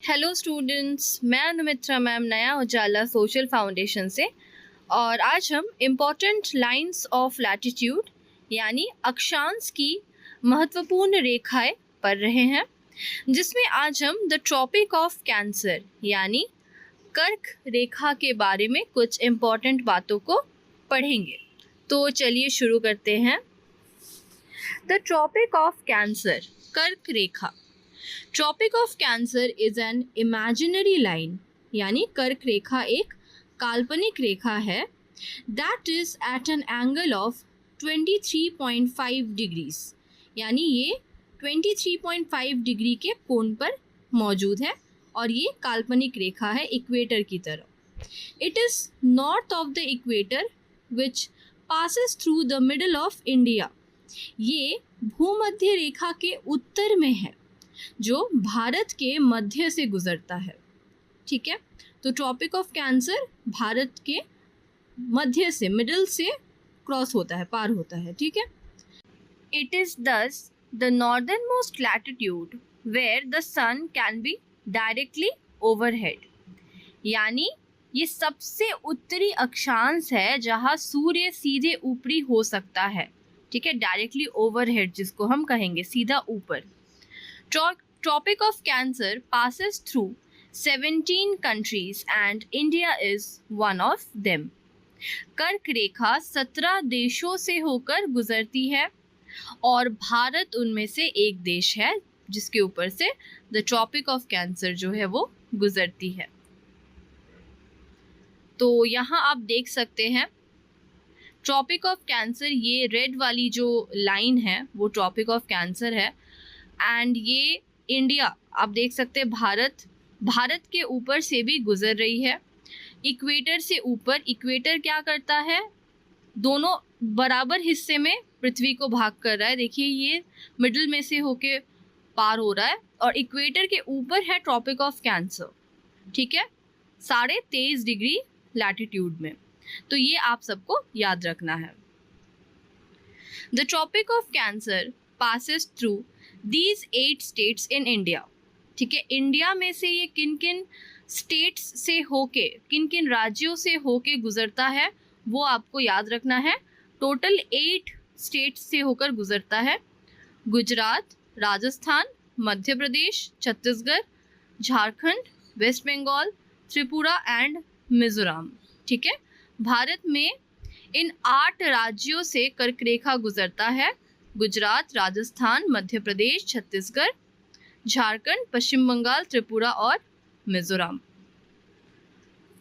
Hello students, मैं अनुमित्रा ma'am नया उजाला social foundation से। और आज हम इम्पॉर्टेंट लाइंस ऑफ लैटिट्यूड यानी अक्षांश की महत्वपूर्ण रेखाएं पढ़ रहे हैं, जिसमें आज हम द ट्रॉपिक ऑफ कैंसर यानी कर्क रेखा के बारे में कुछ इम्पॉर्टेंट बातों को पढ़ेंगे। तो चलिए शुरू करते हैं। द ट्रॉपिक ऑफ कैंसर, कर्क रेखा। Tropic of Cancer is an imaginary line यानी कर्क रेखा एक काल्पनिक रेखा है that is at an angle of 23.5 degrees, यानी ये 23.5 डिग्री के कोण पर मौजूद है और ये काल्पनिक रेखा है इक्वेटर की तरह। It is north of the equator which passes through the middle of India. ये भूमध्य रेखा के उत्तर में है जो भारत के मध्य से गुजरता है। ठीक है, तो ट्रॉपिक ऑफ कैंसर भारत के मध्य से, मिडल से क्रॉस होता है, पार होता है। ठीक है। It is thus the northernmost latitude where the sun can be directly overhead, यानी ये सबसे उत्तरी अक्षांश है जहाँ सूर्य सीधे ऊपरी हो सकता है। ठीक है, डायरेक्टली ओवरहेड जिसको हम कहेंगे, सीधा ऊपर। Tropic of Cancer passes through 17 countries and India is one of them. कर्क रेखा 17 देशों से होकर गुजरती है और भारत उनमें से एक देश है जिसके ऊपर से द ट्रॉपिक ऑफ कैंसर जो है वो गुजरती है। तो यहाँ आप देख सकते हैं ट्रॉपिक ऑफ कैंसर, ये रेड वाली जो लाइन है वो ट्रॉपिक ऑफ कैंसर है एंड ये इंडिया, आप देख सकते हैं भारत के ऊपर से भी गुजर रही है, इक्वेटर से ऊपर। इक्वेटर क्या करता है, दोनों बराबर हिस्से में पृथ्वी को भाग कर रहा है। देखिए ये मिडिल में से होके पार हो रहा है और इक्वेटर के ऊपर है ट्रॉपिक ऑफ कैंसर। ठीक है, 23.5 डिग्री लैटिट्यूड में। तो ये आप सबको याद रखना है। The Tropic of Cancer passes through These 8 states in India। ठीक है, इंडिया में से ये किन किन स्टेट्स से होके, किन किन राज्यों से होके गुजरता है वो आपको याद रखना है। टोटल 8 स्टेट्स से होकर गुजरता है। Gujarat, Rajasthan, Madhya Pradesh, Chhattisgarh, Jharkhand, waste Bengal, Tripura and Mizoram. ठीक है, भारत में इन 8 राज्यों से कर्क रेखा गुजरता है। गुजरात, राजस्थान, मध्य प्रदेश, छत्तीसगढ़, झारखंड, पश्चिम बंगाल, त्रिपुरा और मिजोरम।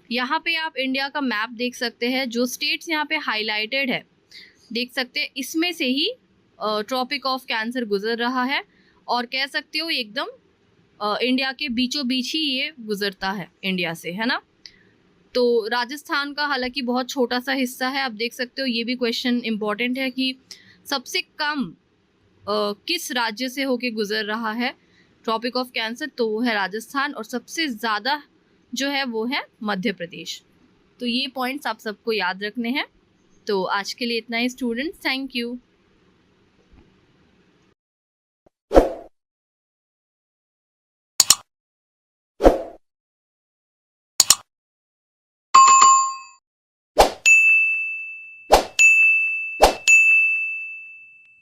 यहाँ पे आप इंडिया का मैप देख सकते हैं, जो स्टेट्स यहाँ पे हाईलाइटेड है देख सकते हैं, इसमें से ही ट्रॉपिक ऑफ कैंसर गुजर रहा है और कह सकते हो एकदम इंडिया के बीचों बीच ही ये गुजरता है इंडिया से, है ना। तो राजस्थान का हालांकि बहुत छोटा सा हिस्सा है। आप देख सकते हो, ये भी क्वेश्चन इम्पॉर्टेंट है कि सबसे कम किस राज्य से होके गुजर रहा है ट्रॉपिक ऑफ कैंसर, तो वो है राजस्थान और सबसे ज़्यादा जो है वो है मध्य प्रदेश। तो ये पॉइंट्स आप सबको याद रखने हैं। तो आज के लिए इतना ही स्टूडेंट्स, थैंक यू।